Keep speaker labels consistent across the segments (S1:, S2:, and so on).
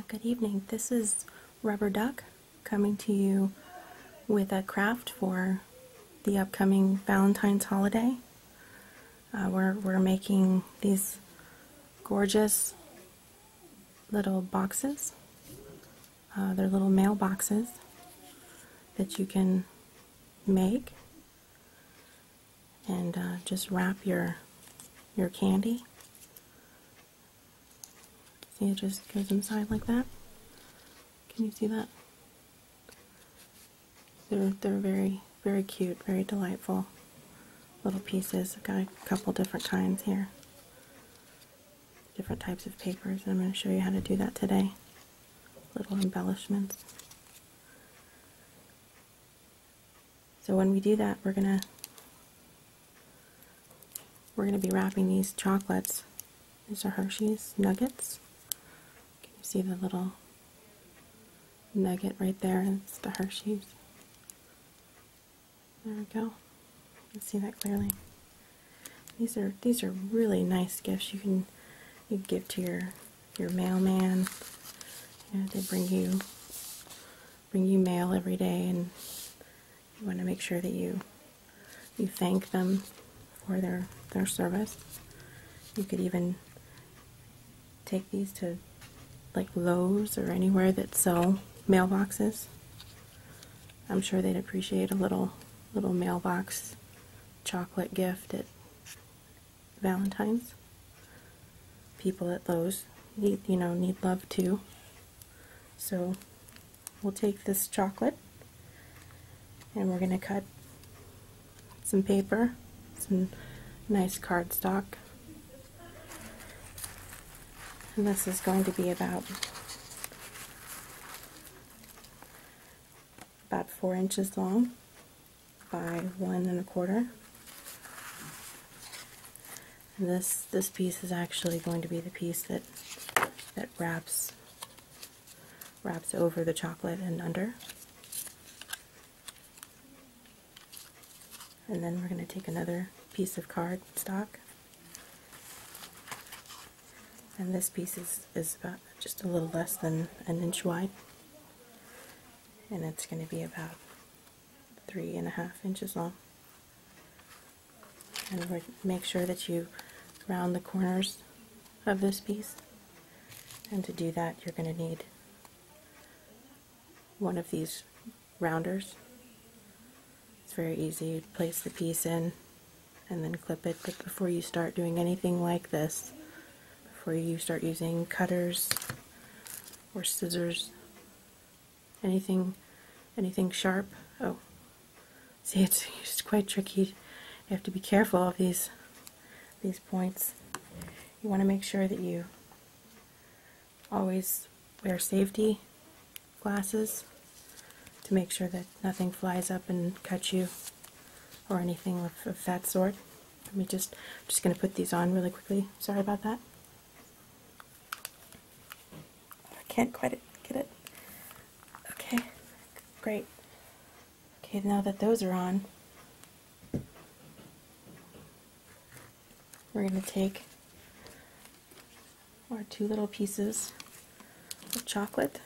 S1: Good evening. This is Rubber Duck coming to you with a craft for the upcoming Valentine's holiday. We're making these gorgeous little boxes. They're little mailboxes that you can make and just wrap your candy. See, it just goes inside like that. Can you see that? They're very, very cute, very delightful little pieces. I've got a couple different kinds here. Different types of papers, and I'm going to show you how to do that today. Little embellishments. So when we do that, we're gonna be wrapping these chocolates. These are Hershey's Nuggets. Can you see the little nugget right there? It's the Hershey's. There we go. You can see that clearly. These are really nice gifts. You can give to your mailman. You know, they bring you mail every day, and you want to make sure that you thank them for their service. You could even take these to like Lowe's or anywhere that sell mailboxes. I'm sure they'd appreciate a little mailbox chocolate gift at Valentine's. People at Lowe's need love too. So we'll take this chocolate and we're going to cut some paper, some nice cardstock, and this is going to be about 4 inches long by 1 1/4. And this piece is actually going to be the piece that wraps over the chocolate and under. And then we're going to take another piece of cardstock, and this piece is about just a little less than 1 inch wide, and it's going to be about 3 1/2 inches long. And we'll make sure that you round the corners of this piece, and to do that you're going to need one of these rounders. It's very easy. You place the piece in and then clip it, but before you start doing anything like this, before you start using cutters or scissors, anything sharp, oh, see, it's quite tricky. You have to be careful of these points. You want to make sure that you always wear safety glasses to make sure that nothing flies up and cuts you or anything of that sort. I'm just going to put these on really quickly. Sorry about that. I can't quite get it. Okay, great. Okay, now that those are on, we're going to take our 2 little pieces of chocolate,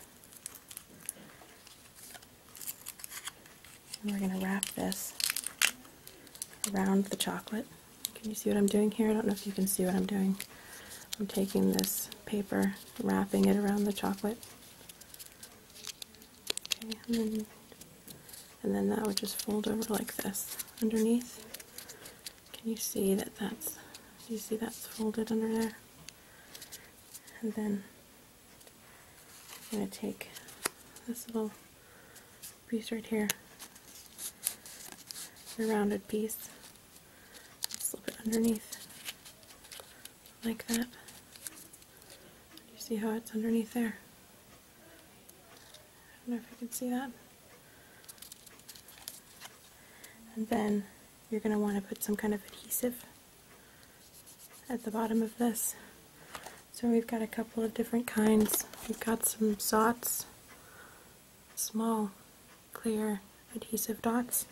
S1: and we're going to wrap this around the chocolate. Can you see what I'm doing here? I don't know if you can see what I'm doing. I'm taking this paper, wrapping it around the chocolate. Okay, and then that would just fold over like this underneath. Can you see that that's folded under there? And then I'm going to take this little piece right here, the rounded piece, and slip it underneath like that. You see how it's underneath there? I don't know if you can see that. And then you're going to want to put some kind of adhesive at the bottom of this. So we've got a couple of different kinds. We've got some sots, small, clear adhesive dots.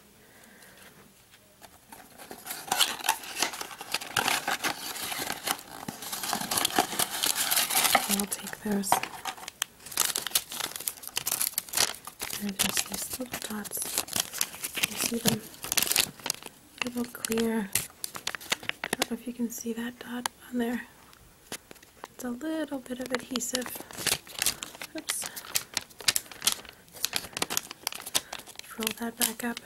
S1: And I'll take those They're just these little dots. You see them? A little clear. I don't know if you can see that dot on there. It's a little bit of adhesive. Oops. Roll that back up.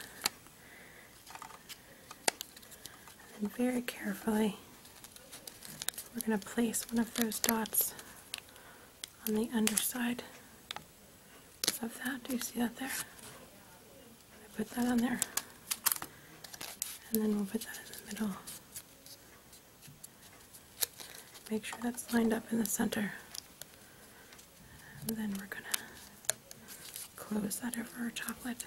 S1: And very carefully, we're going to place one of those dots on the underside of that. Do you see that there? I put that on there. And then we'll put that in the middle. Make sure that's lined up in the center. And then we're going to close that over our chocolate.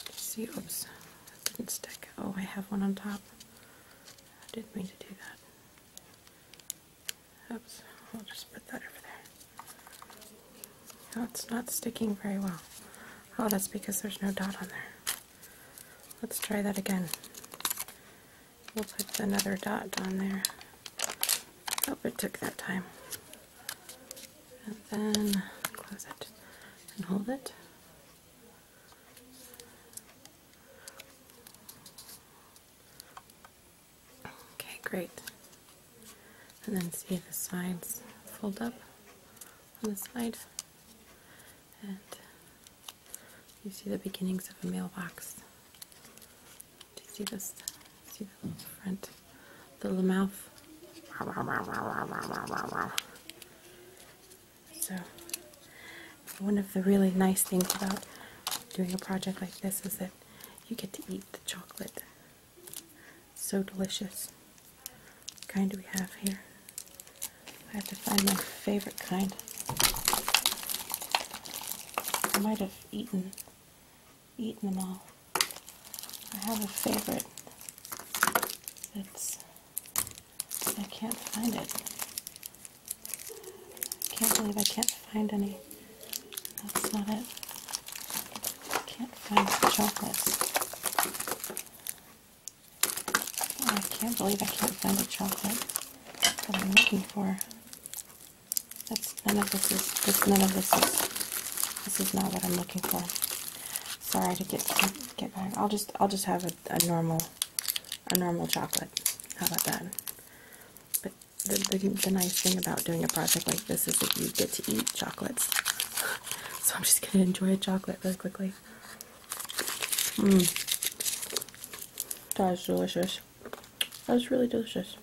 S1: See, oops, that didn't stick. Oh, I have one on top. I didn't mean to do that. Oops, I'll just put that over there. Oh, it's not sticking very well. Oh, that's because there's no dot on there. Let's try that again. We'll put another dot on there. Oh, it took that time. And then close it and hold it. Okay, great. And then see the sides fold up on the side. And you see the beginnings of a mailbox. Do you see this? See the little front, the little mouth? So, one of the really nice things about doing a project like this is that you get to eat the chocolate. So delicious. What kind do we have here? I have to find my favorite kind. I might have eaten them all. I have a favorite that's, I can't find it. I can't believe I can't find any. That's not it. I can't find the chocolates. Oh, I can't believe I can't find a chocolate that I'm looking for. This is not what I'm looking for. Sorry to get back. I'll just have a normal chocolate. How about that? But the nice thing about doing a project like this is that you get to eat chocolates. So I'm just gonna enjoy a chocolate really quickly. That's delicious. That's really delicious.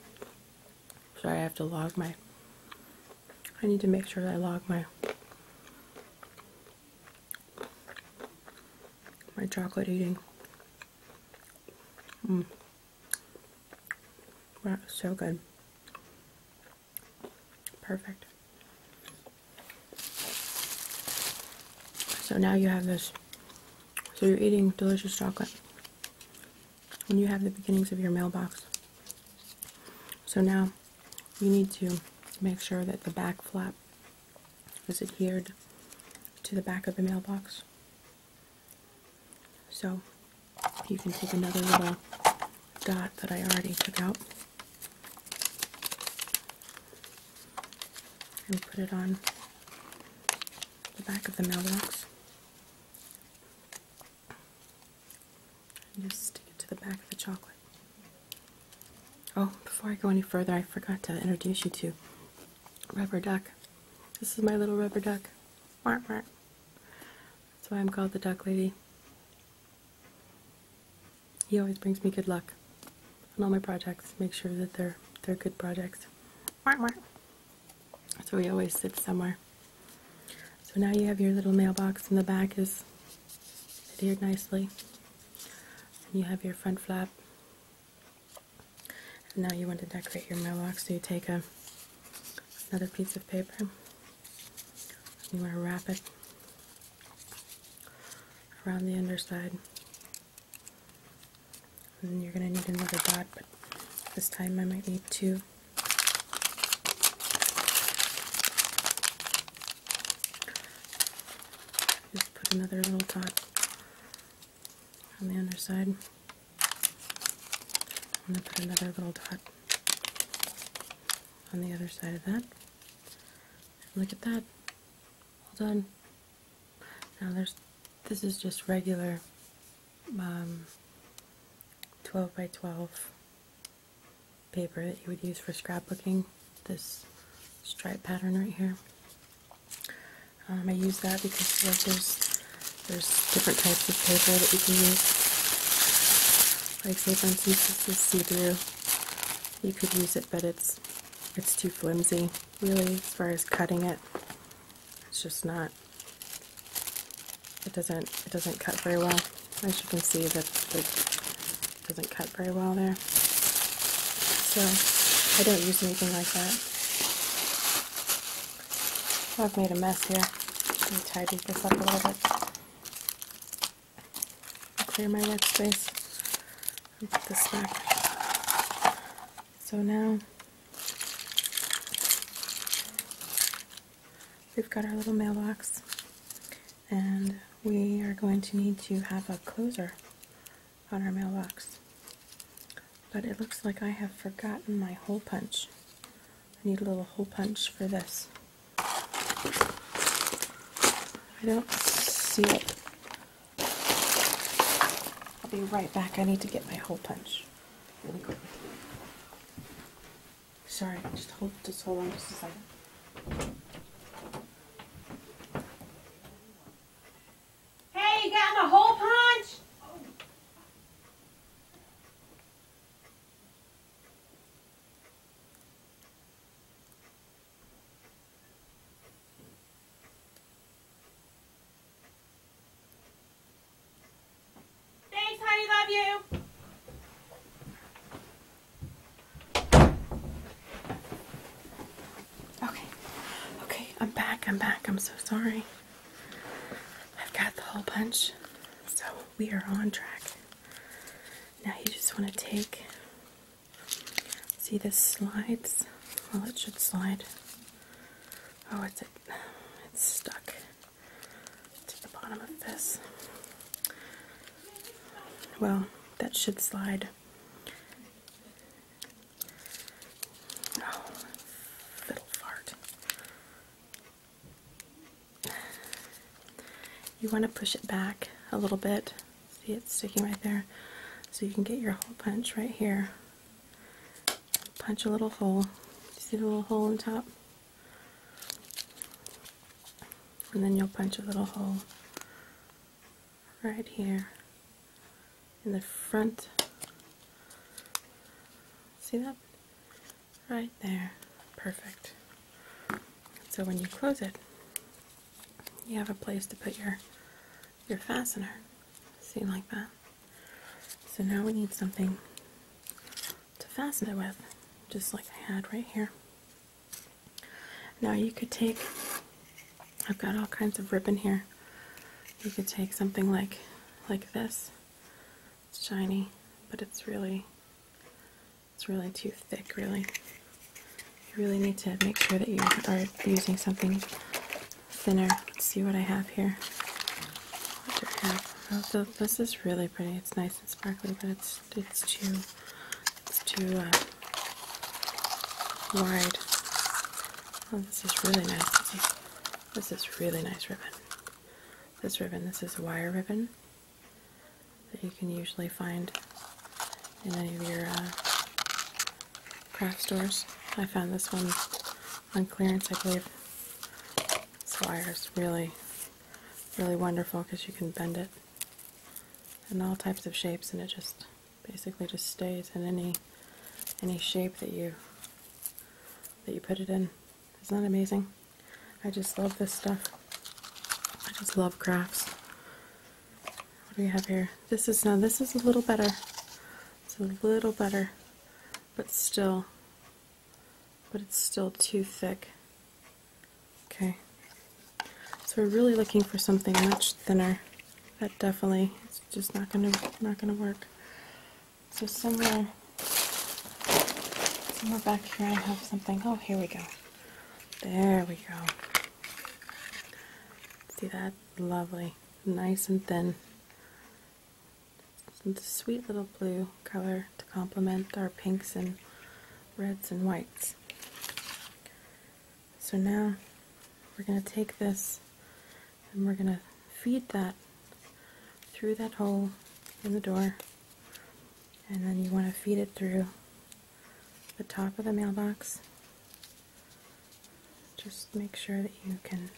S1: Sorry, I have to log my. I need to make sure that I log my chocolate eating. Wow, so good. Perfect. So now you have this. So you're eating delicious chocolate. And you have the beginnings of your mailbox. So now you need to make sure that the back flap is adhered to the back of the mailbox. So you can take another little dot that I already took out and put it on the back of the mailbox. And just stick it to the back of the chocolate. Oh, before I go any further, I forgot to introduce you to Rubber Duck. This is my little rubber duck. That's why I'm called the Duck Lady. He always brings me good luck on all my projects. Make sure that they're good projects. So he always sits somewhere. So now you have your little mailbox, and the back is adhered nicely. And you have your front flap. And now you want to decorate your mailbox, so you take another piece of paper. You want to wrap it around the underside. And then you're going to need another dot, but this time I might need two. Just put another little dot on the underside. I'm going to put another little dot on the other side of that. Look at that. All done. Now this is just regular 12 by 12 paper that you would use for scrapbooking, this stripe pattern right here. I use that because there's different types of paper that you can use. Like say for instance this is see-through. You could use it, but it's too flimsy really as far as cutting it. It's just not, it doesn't cut very well. As you can see that it doesn't cut very well there. So I don't use anything like that. I've made a mess here. Let me tidy this up a little bit. Clear my workspace and put this back. So now we've got our little mailbox, and we are going to need to have a closer on our mailbox. But it looks like I have forgotten my hole punch. I need a little hole punch for this. I don't see it. I'll be right back. I need to get my hole punch really quickly. Sorry, just hold on just a second. Hey, you got my hole punch? Thanks, honey, love you. Okay, I'm back. I'm so sorry. I've got the hole punch, so we are on track. Now you just want to take, see this slides? Well, it should slide. Oh, it's stuck to the bottom of this. Well, that should slide. Oh, fiddle fart. You want to push it back a little bit. See, it's sticking right there. So you can get your hole punch right here. Punch a little hole. See the little hole on top? And then you'll punch a little hole right here in the front. See that? Right there. Perfect. So when you close it, you have a place to put your fastener. See, like that. So now we need something to fasten it with, just like I had right here. Now you could take, I've got all kinds of ribbon here. You could take something like this. It's shiny, but it's really too thick, really. You really need to make sure that you are using something thinner. Let's see what I have here. What do I have? Oh, so this is really pretty. It's nice and sparkly, but it's too wide. Oh, this is really nice. This is really nice ribbon. This is wire ribbon that you can usually find in any of your craft stores. I found this one on clearance, I believe. This wire is really wonderful because you can bend it in all types of shapes, and it just basically just stays in any shape that you put it in. Isn't that amazing? I just love this stuff. I just love crafts. What do we have here? This is a little better. It's a little better, but it's still too thick. Okay. So we're really looking for something much thinner. That definitely, it's just not gonna work. So somewhere back here I have something. Oh, here we go. There we go. See that? Lovely. Nice and thin. Some sweet little blue color to complement our pinks and reds and whites. So now we're going to take this and we're going to feed that through that hole in the door, and then you want to feed it through the top of the mailbox. Just make sure that you can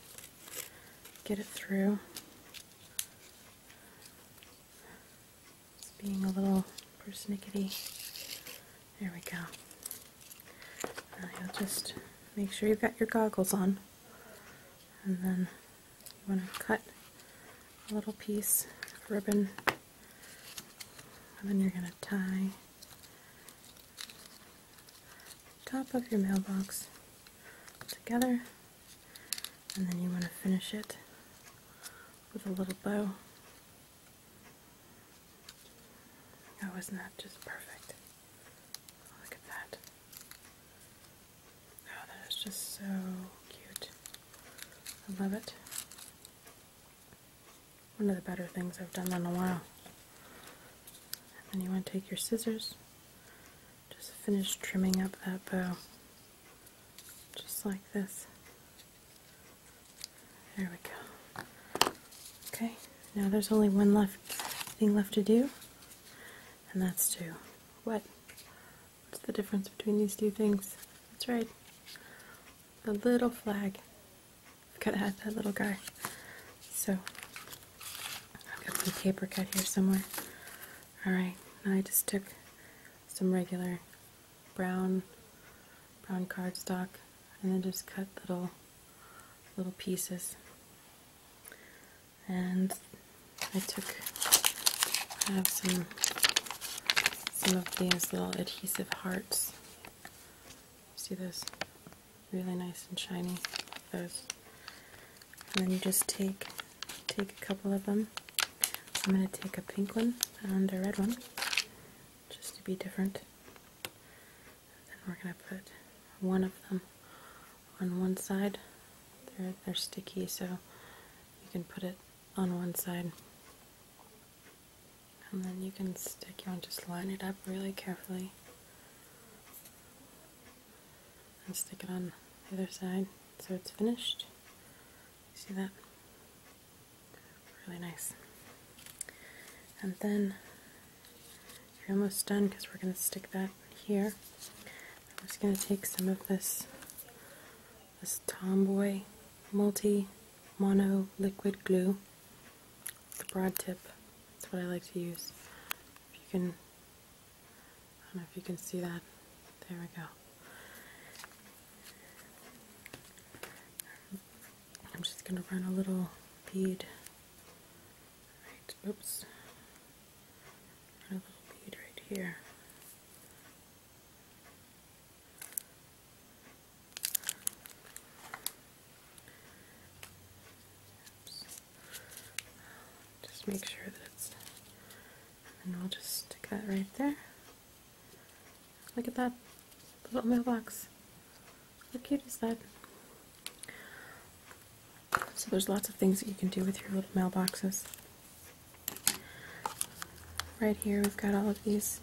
S1: get it through. It's being a little persnickety. There we go. Now you'll just make sure you've got your goggles on, and then you want to cut a little piece of ribbon, and then you're going to tie the top of your mailbox together, and then you want to finish it with a little bow. Oh, isn't that just perfect? Look at that. Oh, that is just so cute. I love it. One of the better things I've done in a while. And then you want to take your scissors, just finish trimming up that bow. Just like this. There we go. Okay, now there's only one thing left to do, and that's to what? What's the difference between these two things? That's right, the little flag. I've got to add that little guy. So I've got some paper cut here somewhere. All right, now I just took some regular brown cardstock, and then just cut little pieces. And I have some of these little adhesive hearts. See those? Really nice and shiny. Those. And then you just take a couple of them. I'm going to take a pink one and a red one, just to be different. Then we're going to put one of them on one side. They're sticky, so you can put it on one side, and then you can just line it up really carefully and stick it on the other side so it's finished. See that? Really nice. And then you're almost done, because we're going to stick that here. I'm just going to take some of this Tomboy multi-mono liquid glue, the broad tip. That's what I like to use. If you can, I don't know if you can see that. There we go. I'm just going to run a little bead. Right, oops. Run a little bead right here. Make sure that it's, and we'll just stick that right there. Look at that little mailbox. How cute is that? So there's lots of things that you can do with your little mailboxes. Right here we've got all of these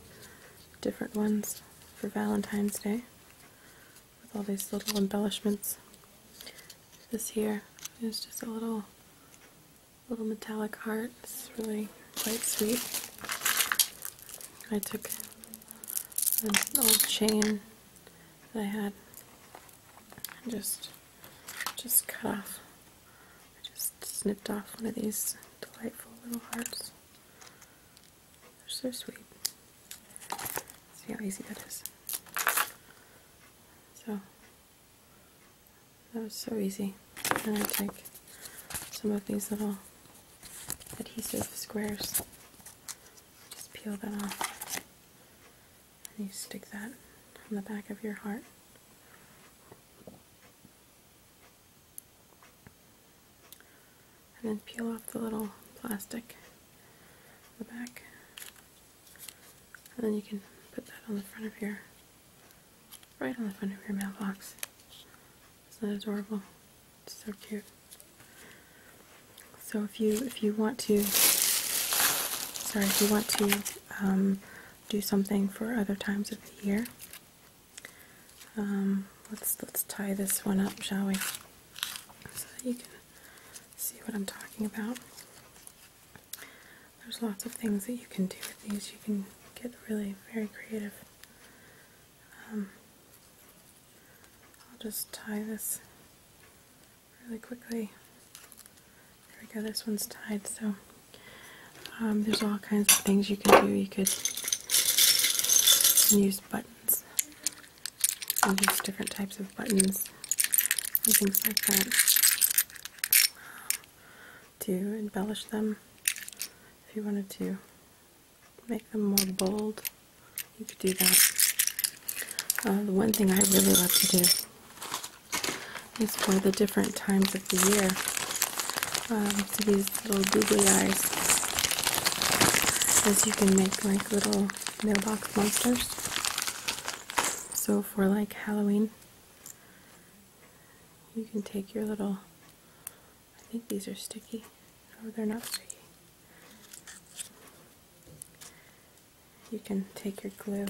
S1: different ones for Valentine's Day, with all these little embellishments. This here is just a little metallic heart. It's really quite sweet. I took an old chain that I had and just cut off. I just snipped off one of these delightful little hearts. They're so sweet. See how easy that is. So that was so easy. And I take some of these little adhesive squares. Just peel that off. And you stick that on the back of your heart. And then peel off the little plastic on the back. And then you can put that on the front of your, right on the front of your mailbox. Isn't that adorable? It's so cute. So if you want to do something for other times of the year, let's tie this one up, shall we? So that you can see what I'm talking about. there's lots of things that you can do with these. You can get really very creative. I'll just tie this really quickly. There we go, this one's tied, so there's all kinds of things you can do. You could use buttons, and use different types of buttons and things like that to embellish them. If you wanted to make them more bold, you could do that. The one thing I really love to do is for the different times of the year. So these little googly eyes, as you can make like little mailbox monsters. So for like Halloween, you can take your little, I think these are sticky. Oh, they're not sticky. You can take your glue.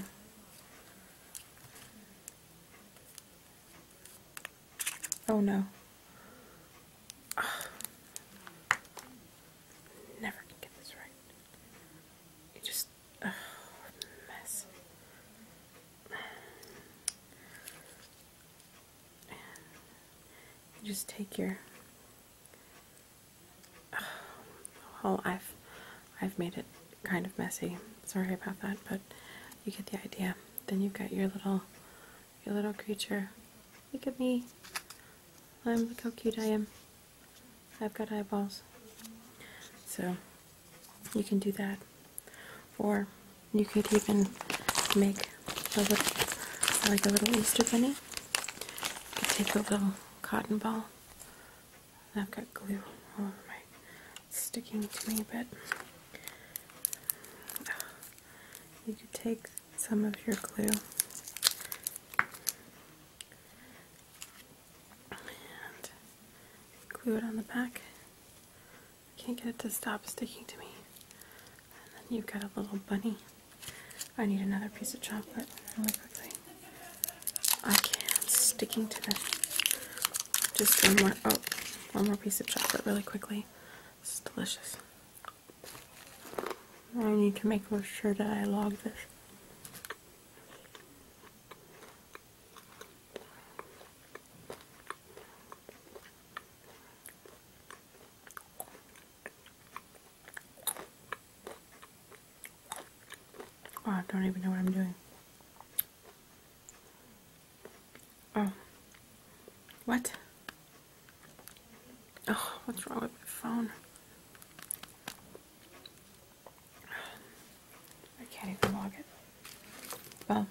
S1: Oh no. Ugh. Never can get this right. You just, mess. You just take your, oh, I've made it kind of messy. Sorry about that, but you get the idea. Then you've got your little creature. Look at me. Look how cute I am. I've got eyeballs. So you can do that. Or you could even make like a little Easter bunny. You could take a little cotton ball. I've got glue all over my, it's sticking to me, but you could take some of your glue and glue it on the back. I can't get it to stop sticking to me. And then you've got a little bunny. I need another piece of chocolate really quickly. I can't, sticking to the, just one more piece of chocolate really quickly. This is delicious. I need to make sure that I log this. Oh, I don't even know what I'm doing. Oh. What? Oh, what's wrong with my phone? I can't even log it. Well,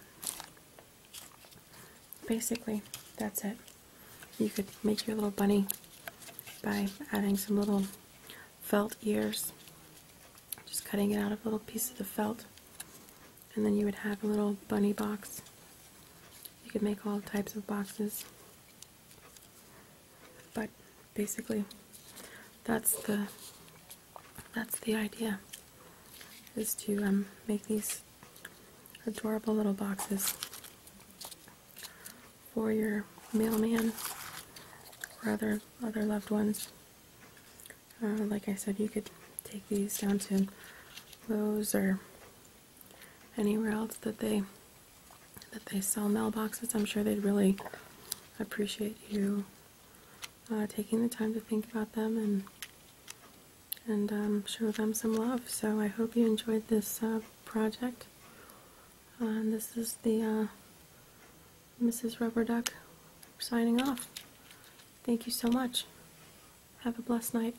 S1: basically, that's it. You could make your little bunny by adding some little felt ears. Just cutting it out of little pieces of felt. And then you would have a little bunny box. You could make all types of boxes. But basically, that's the idea, is to make these adorable little boxes for your mailman or other loved ones. Like I said, you could take these down to Lowe's or anywhere else that they sell mailboxes. I'm sure they'd really appreciate you taking the time to think about them and show them some love. So I hope you enjoyed this project. And this is the Mrs. Rubber Duck signing off. Thank you so much. Have a blessed night.